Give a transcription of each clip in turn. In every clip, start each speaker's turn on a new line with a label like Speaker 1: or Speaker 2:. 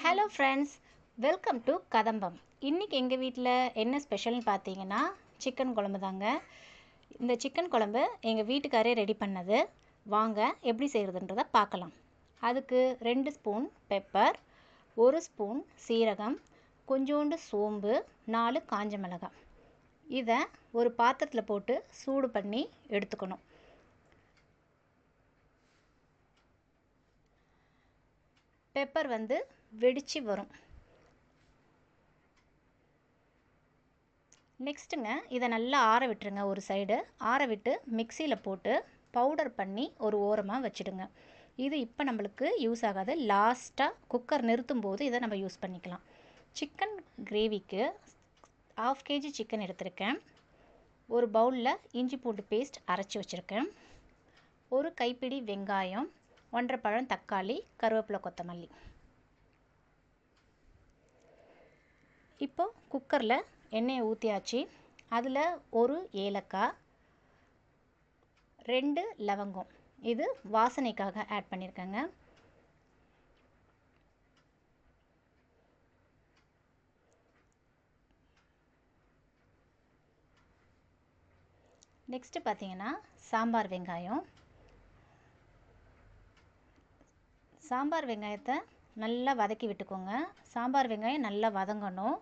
Speaker 1: Hello friends, welcome to கதம்பம். இன்றைக்கி எங்கள் வீட்டில் என்ன ஸ்பெஷல்னு பார்த்தீங்கன்னா சிக்கன் குழம்பு தாங்க. இந்த சிக்கன் குழம்பு எங்கள் வீட்டுக்காரே ரெடி பண்ணது. வாங்க எப்படி செய்கிறதுன்றதை பார்க்கலாம். அதுக்கு 2 ஸ்பூன் பெப்பர், 1 ஸ்பூன் சீரகம், கொஞ்சோண்டு சோம்பு, 4 காஞ்ச மிளகாய். இதை ஒரு பாத்திரத்தில் போட்டு சூடு பண்ணி எடுத்துக்கணும். பெப்பர் வெடித்து வரும். நெக்ஸ்ட்டுங்க, இதை நல்லா ஆற விட்டுருங்க. ஒரு சைடு ஆற விட்டு மிக்சியில் போட்டு பவுடர் பண்ணி ஒரு ஓரமாக வச்சுடுங்க. இது இப்போ நம்மளுக்கு யூஸ் ஆகாது. லாஸ்ட்டாக குக்கர் நிறுத்தும் போது இதை நம்ம யூஸ் பண்ணிக்கலாம். சிக்கன் கிரேவிக்கு 1/2 kg சிக்கன் எடுத்திருக்கேன். ஒரு பவுலில் இஞ்சி பூண்டு பேஸ்ட் அரைச்சி வச்சுருக்கேன். ஒரு கைப்பிடி வெங்காயம், 1.5 பழம் தக்காளி, கருவேப்பிலை, கொத்தமல்லி. இப்போ குக்கரில் எண்ணெயை ஊற்றியாச்சு. அதில் ஒரு ஏலக்காய், 2 லவங்கம், இது வாசனைக்காக ஆட் பண்ணியிருக்கேங்க. நெக்ஸ்ட்டு பார்த்தீங்கன்னா சாம்பார் வெங்காயம். சாம்பார் வெங்காயத்தை நல்லா வதக்கி விட்டுக்கோங்க. சாம்பார் வெங்காயம் நல்லா வதங்கணும்.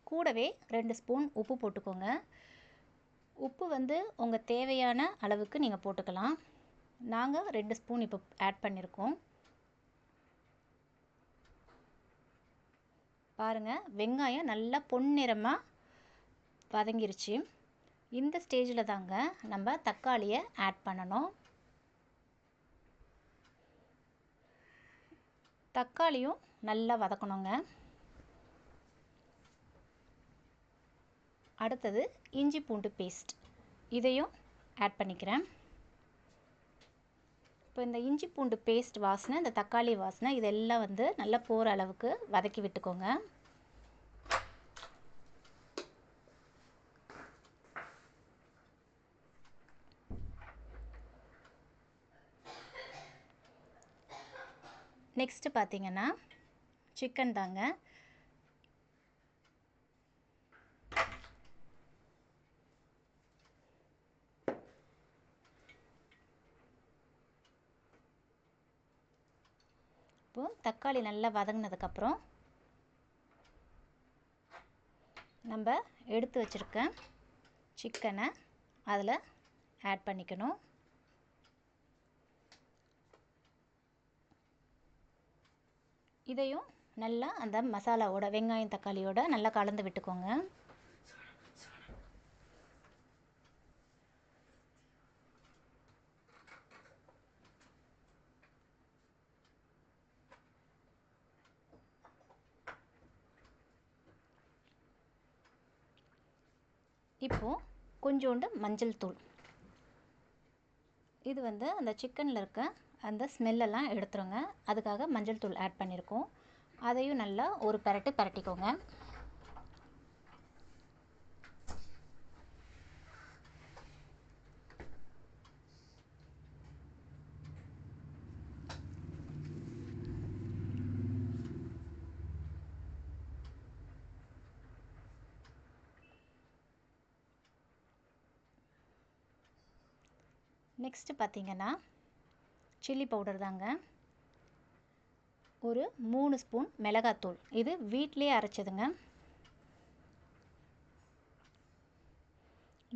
Speaker 1: கூடவே 2 ஸ்பூன் உப்பு போட்டுக்கோங்க. உப்பு உங்கள் தேவையான அளவுக்கு நீங்கள் போட்டுக்கலாம். நாங்கள் 2 ஸ்பூன் இப்போ ஆட் பண்ணியிருக்கோம். பாருங்கள், வெங்காயம் நல்லா பொன்னிறமாக வதங்கிருச்சு. இந்த ஸ்டேஜில் தாங்க நம்ம தக்காளியை ஆட் பண்ணணும். தக்காளியும் நல்லா வதக்கணுங்க. அடுத்தது இஞ்சி பூண்டு பேஸ்ட், இதையும் ஆட் பண்ணிக்கிறேன். இப்போ இந்த இஞ்சி பூண்டு பேஸ்ட் வாசனை, இந்த தக்காளி வாசனை, இதெல்லாம் நல்லா போகிற அளவுக்கு வதக்கி விட்டுக்கோங்க. நெக்ஸ்ட்டு பார்த்தீங்கன்னா சிக்கன் தாங்க. இப்போது தக்காளி நல்லா வதங்கினதுக்கப்புறம் நம்ம எடுத்து வச்சுருக்க சிக்கனை அதில் ஆட் பண்ணிக்கணும். இதையும் நல்லா அந்த மசாலாவோட, வெங்காயம் தக்காளியோட நல்லா கலந்து விட்டுக்கோங்க. இப்போது கொஞ்சோண்டு மஞ்சள் தூள். இது அந்த சிக்கனில் இருக்க அந்த ஸ்மெல்லெல்லாம் எடுத்துருங்க. அதுக்காக மஞ்சள் தூள் ஆட் பண்ணியிருக்கோம். அதையும் நல்லா ஒரு பரட்டிக்கோங்க. நெக்ஸ்ட்டு பார்த்தீங்கன்னா சில்லி பவுடர் தாங்க. ஒரு 3 ஸ்பூன் மிளகாத்தூள், இது வீட்டிலே அரைச்சதுங்க.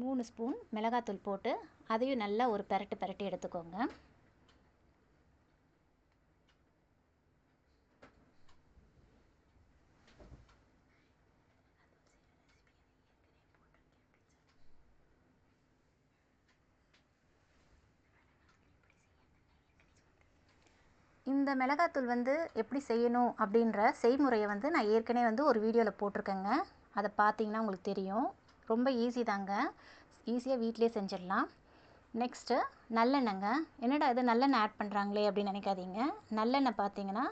Speaker 1: 3 ஸ்பூன் மிளகாத்தூள் போட்டு அதையும் நல்லா ஒரு பரட்டி எடுத்துக்கோங்க. இந்த மிளகாத்தூள் எப்படி செய்யணும் அப்படின்ற செய்முறையை நான் ஏற்கனவே ஒரு வீடியோவில் போட்டிருக்கேங்க. அதை பார்த்தீங்கன்னா உங்களுக்கு தெரியும். ரொம்ப ஈஸி தாங்க. ஈஸியாக வீட்டிலே செஞ்சிடலாம். நெக்ஸ்ட்டு நல்லெண்ணெய்ங்க. என்னடா இது நல்லெண்ணெய் ஆட் பண்ணுறாங்களே அப்படின்னு நினைக்காதீங்க. நல்லெண்ணெய் பார்த்தீங்கன்னா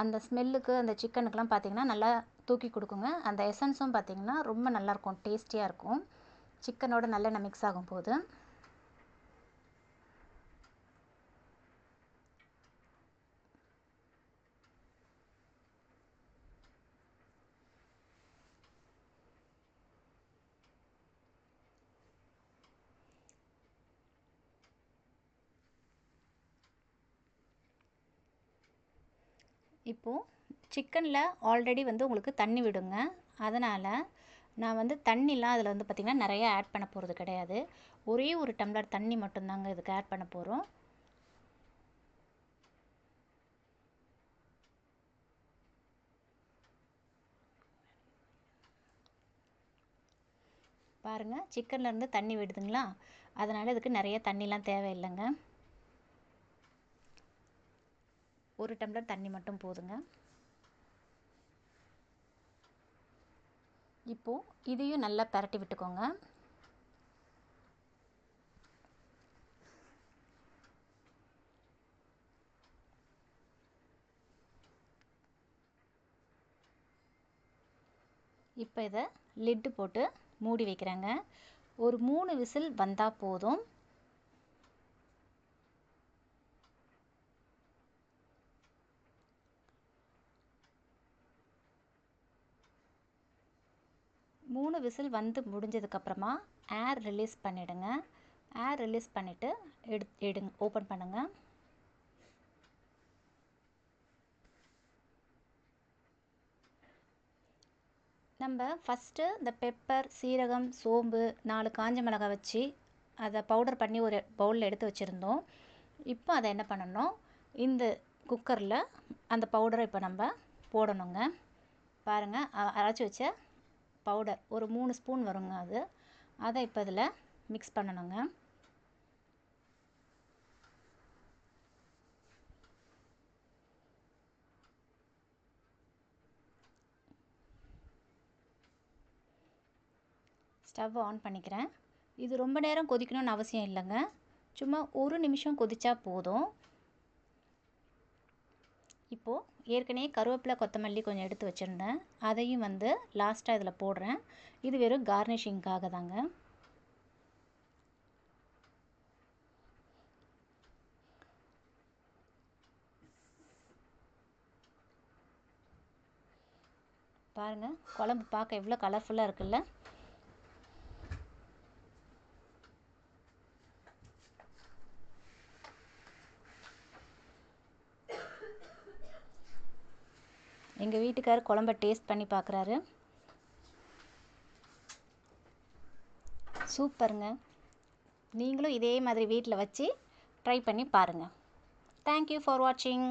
Speaker 1: அந்த ஸ்மெல்லுக்கு அந்த சிக்கனுக்கெலாம் பார்த்திங்கன்னா நல்லா தூக்கி கொடுக்குங்க. அந்த எசன்ஸும் பார்த்திங்கன்னா ரொம்ப நல்லாயிருக்கும், டேஸ்டியாக இருக்கும். சிக்கனோட நல்லெண்ணெய் மிக்ஸ் ஆகும் போது இப்போது சிக்கனில் ஆல்ரெடி வந்து உங்களுக்கு தண்ணி விடுங்க. அதனால் நான் வந்து தண்ணிலாம் அதில் வந்து பார்த்திங்கன்னா நிறையா ஆட் பண்ண போகிறது கிடையாது. ஒரே ஒரு டம்ளர் தண்ணி மட்டும்தாங்க இதுக்கு ஆட் பண்ண போகிறோம். பாருங்கள், சிக்கன்லேருந்து தண்ணி விடுதுங்களா? அதனால் இதுக்கு நிறைய தண்ணிலாம் தேவையில்லைங்க. ஒரு டம்ளர் தண்ணி மட்டும் போதுங்க. இப்போது இதையும் நல்லா பரட்டி விட்டுக்கோங்க. இப்போ இதை லிட்டு போட்டு மூடி வைக்கிறேங்க. ஒரு 3 விசில் வந்தால் போதும். மூணு விசில் வந்து முடிஞ்சதுக்கப்புறமா ஏர் ரிலீஸ் பண்ணிவிடுங்க. ஏர் ரிலீஸ் பண்ணிவிட்டு ஓப்பன் பண்ணுங்கள். நம்ம ஃபஸ்ட்டு இந்த பெப்பர், சீரகம், சோம்பு, 4 காஞ்ச மிளகாய் வச்சு அதை பவுடர் பண்ணி ஒரு பவுலில் எடுத்து வச்சுருந்தோம். இப்போ அதை என்ன பண்ணணும், இந்த குக்கரில் அந்த பவுடரை இப்போ நம்ம போடணுங்க. பாருங்கள், அரைச்சி வச்ச பவுடர் ஒரு 3 ஸ்பூன் வருங்க அது. அதை இப்போ இதில் மிக்ஸ் பண்ணணுங்க. ஸ்டவ் ஆன் பண்ணிக்கிறேன். இது ரொம்ப நேரம் கொதிக்கணும்னு அவசியம் இல்லைங்க. சும்மா 1 நிமிஷம் கொதிச்சா போதும். இப்போது ஏற்கனவே கருவேப்பிலை, கொத்தமல்லி கொஞ்சம் எடுத்து வச்சுருந்தேன். அதையும் வந்து லாஸ்ட்டாக இதில் போடுறேன். இது வெறும் கார்னிஷிங்காக தாங்க. பாருங்கள், குழம்பு பார்க்க எவ்வளோ கலர்ஃபுல்லாக இருக்குல்ல? எங்கள் வீட்டுக்காரர் குழம்ப டேஸ்ட் பண்ணி பார்க்குறாரு. சூப்பருங்க. நீங்களும் இதே மாதிரி வீட்டில் வச்சு ட்ரை பண்ணி பாருங்கள். தேங்க்யூ ஃபார் வாட்சிங்.